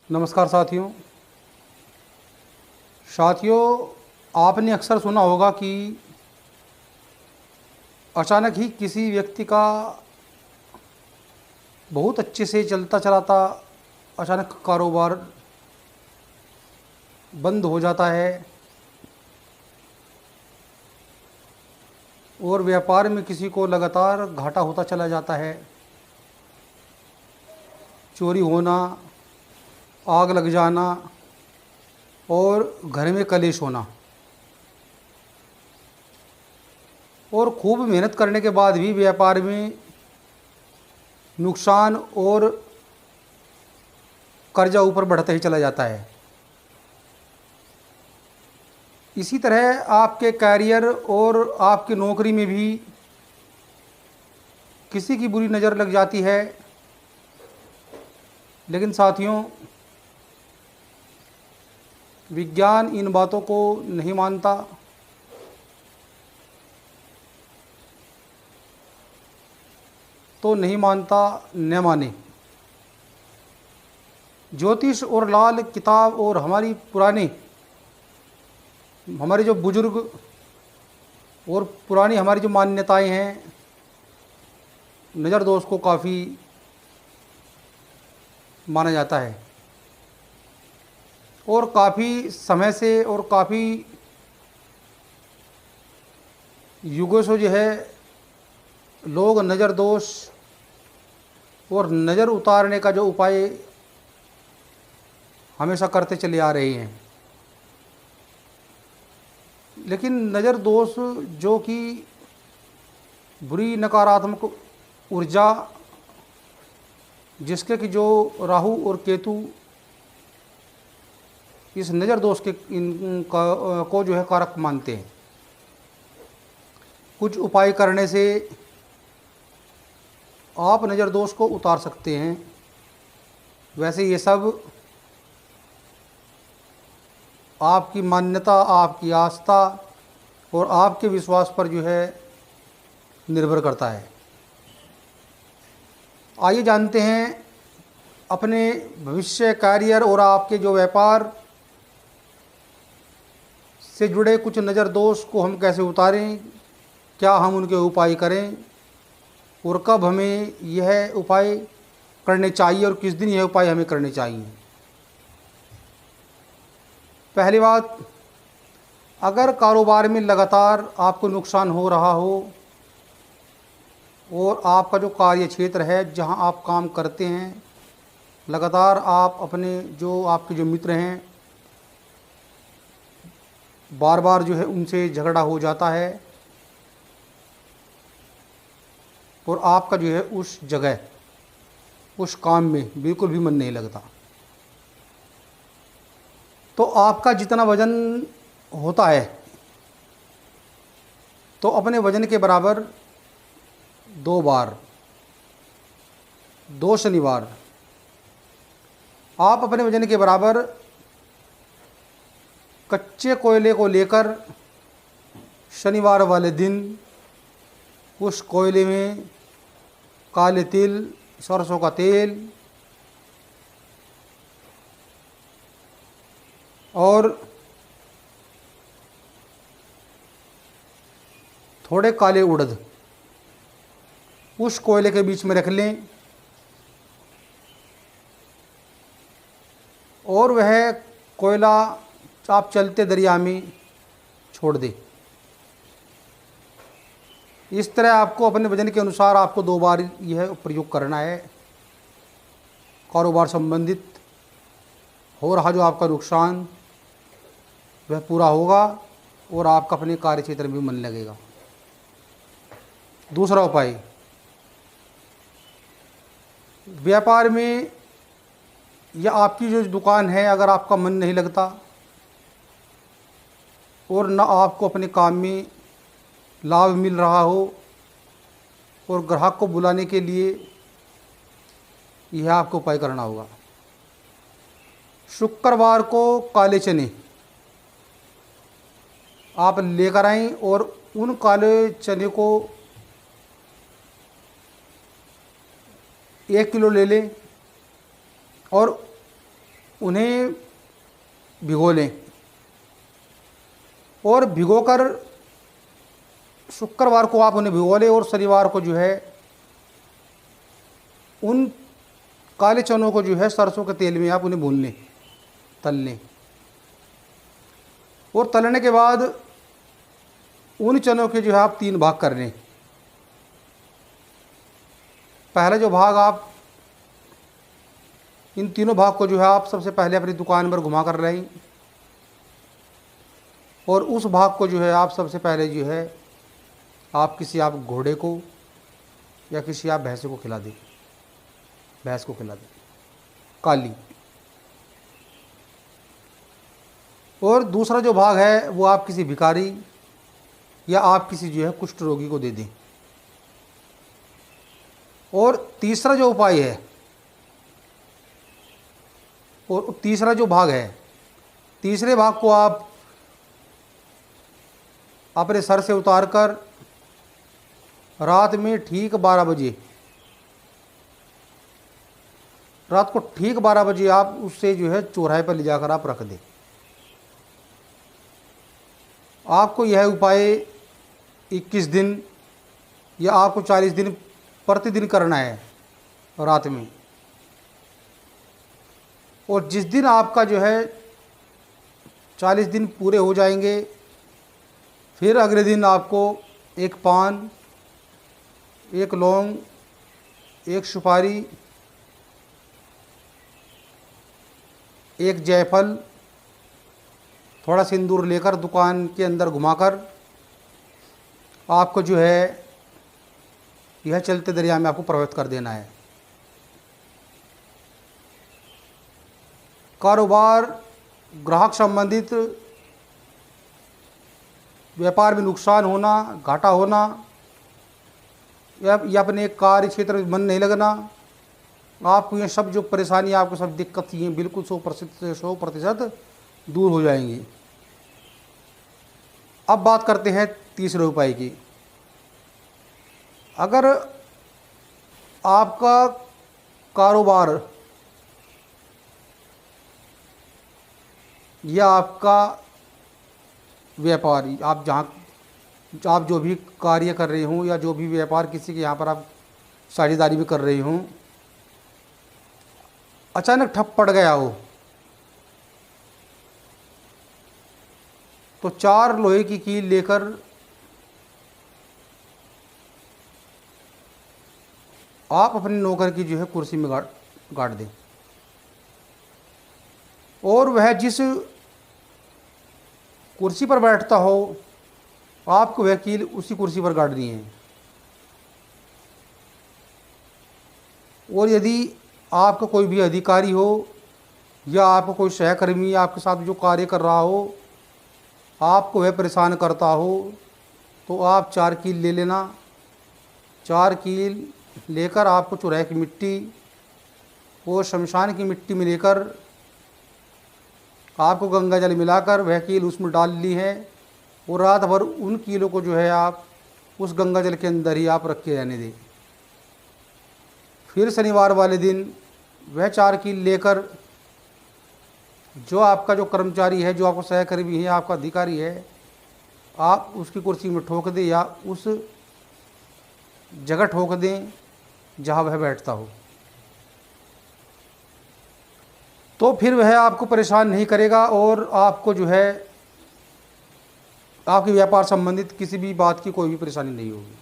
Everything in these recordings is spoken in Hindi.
नमस्कार साथियों। आपने अक्सर सुना होगा कि अचानक ही किसी व्यक्ति का बहुत अच्छे से चलता चलाता अचानक कारोबार बंद हो जाता है और व्यापार में किसी को लगातार घाटा होता चला जाता है। चोरी होना, आग लग जाना और घर में कलेश होना, और खूब मेहनत करने के बाद भी व्यापार में नुकसान और कर्जा ऊपर बढ़ता ही चला जाता है। इसी तरह आपके कैरियर और आपकी नौकरी में भी किसी की बुरी नज़र लग जाती है। लेकिन साथियों, विज्ञान इन बातों को नहीं मानता। तो नहीं मानता न माने। ज्योतिष और लाल किताब और हमारे जो बुजुर्ग और पुरानी हमारी जो मान्यताएं हैं, नज़र दोष को काफ़ी माना जाता है और काफ़ी समय से और काफ़ी युगों से जो है लोग नज़र दोष और नज़र उतारने का जो उपाय हमेशा करते चले आ रहे हैं। लेकिन नज़र दोष जो कि बुरी नकारात्मक ऊर्जा, जिसके कि जो राहु और केतु इस नज़र दोष के को जो है कारक मानते हैं। कुछ उपाय करने से आप नज़र दोष को उतार सकते हैं। वैसे ये सब आपकी मान्यता, आपकी आस्था और आपके विश्वास पर जो है निर्भर करता है। आइए जानते हैं अपने भविष्य, कैरियर और आपके जो व्यापार से जुड़े कुछ नज़र दोष को हम कैसे उतारें, क्या हम उनके उपाय करें और कब हमें यह उपाय करने चाहिए और किस दिन यह उपाय हमें करने चाहिए। पहली बात, अगर कारोबार में लगातार आपको नुकसान हो रहा हो और आपका जो कार्य क्षेत्र है जहां आप काम करते हैं, लगातार आप अपने जो आपके जो मित्र हैं बार बार जो है उनसे झगड़ा हो जाता है और आपका जो है उस जगह, उस काम में बिल्कुल भी मन नहीं लगता, तो आपका जितना वज़न होता है तो अपने वज़न के बराबर 2 शनिवार आप अपने वज़न के बराबर कच्चे कोयले को लेकर शनिवार वाले दिन उस कोयले में काले तिल, सरसों का तेल और थोड़े काले उड़द उस कोयले के बीच में रख लें और वह कोयला आप चलते दरिया में छोड़ दें। इस तरह आपको अपने वजन के अनुसार आपको 2 बार यह प्रयोग करना है। कारोबार संबंधित हो रहा जो आपका नुकसान वह पूरा होगा और आपका अपने कार्य क्षेत्र में मन लगेगा। दूसरा उपाय, व्यापार में या आपकी जो दुकान है, अगर आपका मन नहीं लगता और न आपको अपने काम में लाभ मिल रहा हो और ग्राहक को बुलाने के लिए यह आपको उपाय करना होगा। शुक्रवार को काले चने आप लेकर आएं और उन काले चने को 1 किलो ले लें और उन्हें भिगो लें और भिगोकर शुक्रवार को आप उन्हें भिगो लें और शनिवार को जो है उन काले चनों को जो है सरसों के तेल में आप उन्हें भून लें, तल लें। और तलने के बाद उन चनों के जो है आप 3 भाग कर लें। पहला जो भाग आप इन तीनों भाग को जो है आप सबसे पहले अपनी दुकान पर घुमा कर लें और उस भाग को जो है आप सबसे पहले जो है आप किसी आप घोड़े को या किसी आप भैंस को खिला दें, भैंस को खिला दें काली। और दूसरा जो भाग है वो आप किसी भिखारी या आप किसी जो है कुष्ठ रोगी को दे दें। और तीसरा जो उपाय है और तीसरा जो भाग है, तीसरे भाग को आप अपने सर से उतार कर रात में ठीक 12 बजे, रात को ठीक 12 बजे आप उससे जो है चौराहे पर ले जाकर आप रख दें। आपको यह उपाय 21 दिन या आपको 40 दिन प्रतिदिन करना है रात में। और जिस दिन आपका जो है 40 दिन पूरे हो जाएंगे, फिर अगले दिन आपको एक पान, एक लौंग, एक सुपारी, एक जायफल, थोड़ा सिंदूर लेकर दुकान के अंदर घुमाकर आपको जो है यह चलते दरिया में आपको प्रवेश कर देना है। कारोबार, ग्राहक संबंधित व्यापार में नुकसान होना, घाटा होना या अपने कार्य क्षेत्र में मन नहीं लगना, आपको ये सब जो परेशानी, आपको सब दिक्कत ये बिल्कुल 100% दूर हो जाएंगी। अब बात करते हैं तीसरे उपाय की। अगर आपका कारोबार या आपका व्यापार, आप जो भी कार्य कर रहे हों या जो भी व्यापार किसी के यहाँ पर आप साझेदारी में कर रहे हों, अचानक ठप पड़ गया हो, तो 4 लोहे की कील लेकर आप अपने नौकर की जो है कुर्सी में गाड़ दें और वह जिस कुर्सी पर बैठता हो आपको वह कील उसी कुर्सी पर गाड़नी है। और यदि आपका कोई भी अधिकारी हो या आपका कोई सहकर्मी आपके साथ जो कार्य कर रहा हो, आपको वह परेशान करता हो, तो आप 4 कील ले लेना। 4 कील लेकर आपको चौराहे की मिट्टी और शमशान की मिट्टी में लेकर आपको गंगा जल मिलाकर वह कील उसमें डाल ली है और रात भर उन कीलों को जो है आप उस गंगा जल के अंदर ही आप रख के रहने दें। फिर शनिवार वाले दिन वह 4 कील लेकर जो आपका जो कर्मचारी है, जो आपका सहकर्मी है, आपका अधिकारी है, आप उसकी कुर्सी में ठोक दें या उस जगह ठोक दें जहाँ वह बैठता हो। तो फिर वह आपको परेशान नहीं करेगा और आपको जो है आपके व्यापार संबंधित किसी भी बात की कोई भी परेशानी नहीं होगी।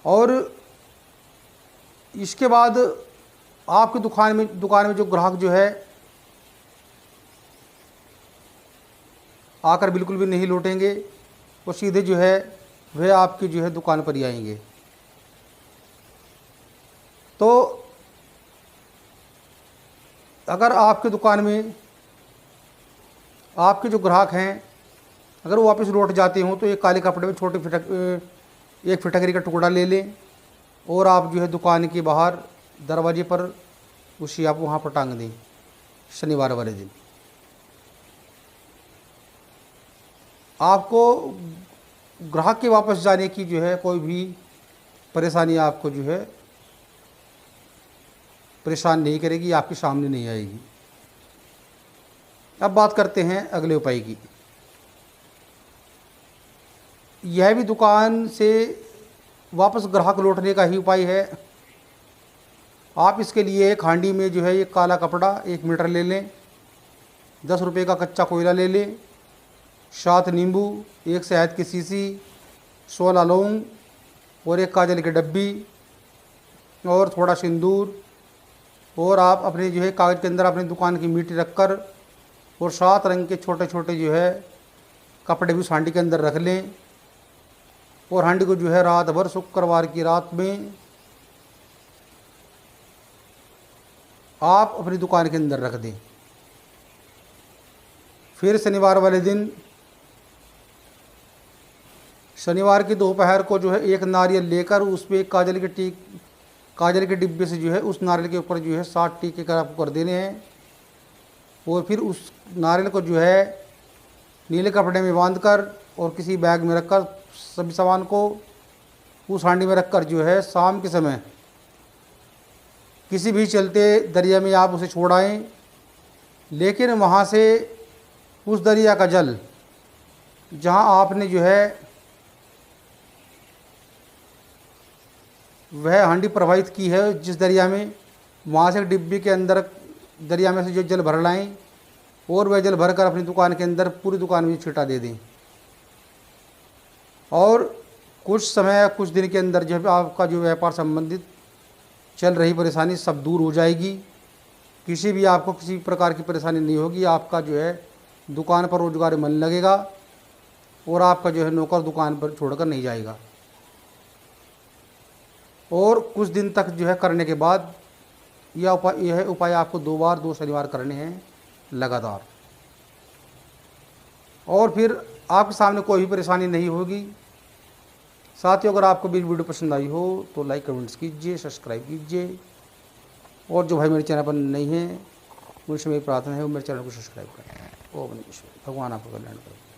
और इसके बाद आपकी दुकान में जो ग्राहक जो है आकर बिल्कुल भी नहीं लौटेंगे, वो सीधे जो है वह आपकी जो है दुकान पर ही आएंगे। तो अगर आपकी दुकान में आपके जो ग्राहक हैं अगर वो वापस लौट जाते हों तो एक काले कपड़े में एक फिटकरी का टुकड़ा ले लें और आप जो है दुकान के बाहर दरवाजे पर उसी आप वहाँ पर टांग दें शनिवार वाले दिन। आपको ग्राहक के वापस जाने की जो है कोई भी परेशानी आपको जो है परेशान नहीं करेगी, आपके सामने नहीं आएगी। अब बात करते हैं अगले उपाय की। यह भी दुकान से वापस ग्राहक लौटने का ही उपाय है। आप इसके लिए एक हांडी में जो है ये काला कपड़ा 1 मीटर ले लें, 10 रुपये का कच्चा कोयला ले लें, 7 नींबू, 1 शहद की शीशी, 16 लौंग और 1 काजल की डब्बी और थोड़ा सिंदूर, और आप अपने जो है कागज़ के अंदर अपनी दुकान की मीठी रखकर और 7 रंग के छोटे छोटे जो है कपड़े भी उस हांडी के अंदर रख लें। और हांडी को जो है रात भर, शुक्रवार की रात में आप अपनी दुकान के अंदर रख दें। फिर शनिवार वाले दिन, शनिवार की दोपहर को जो है 1 नारियल लेकर उस पर काजल के डिब्बे से जो है उस नारियल के ऊपर जो है 7 टीके कर आपको कर देने हैं। और फिर उस नारियल को जो है नीले कपड़े में बांधकर और किसी बैग में रखकर सभी सामान को उस हांडी में रखकर जो है शाम के समय किसी भी चलते दरिया में आप उसे छोड़ आएँ। लेकिन वहाँ से उस दरिया का जल जहाँ आपने जो है वह हांडी प्रवाहित की है जिस दरिया में, वहाँ से डिब्बे के अंदर दरिया में से जो जल भर लाएँ और वह जल भरकर अपनी दुकान के अंदर पूरी दुकान में छिटा दे दें। और कुछ दिन के अंदर जो है आपका जो व्यापार संबंधित चल रही परेशानी सब दूर हो जाएगी। आपको किसी प्रकार की परेशानी नहीं होगी। आपका जो है दुकान पर रोजगार मन लगेगा और आपका जो है नौकर दुकान पर छोड़कर नहीं जाएगा। और कुछ दिन तक जो है करने के बाद यह उपाय आपको 2 शनिवार करने हैं लगातार, और फिर आपके सामने कोई भी परेशानी नहीं होगी। साथियों, अगर आपको मेरी वीडियो पसंद आई हो तो लाइक कमेंट्स कीजिए, सब्सक्राइब कीजिए, और जो भाई मेरे चैनल पर नहीं है उनसे मेरी प्रार्थना है वो मेरे चैनल को सब्सक्राइब करें। ओम नमः शिवाय। भगवान आपको कल्याण करें।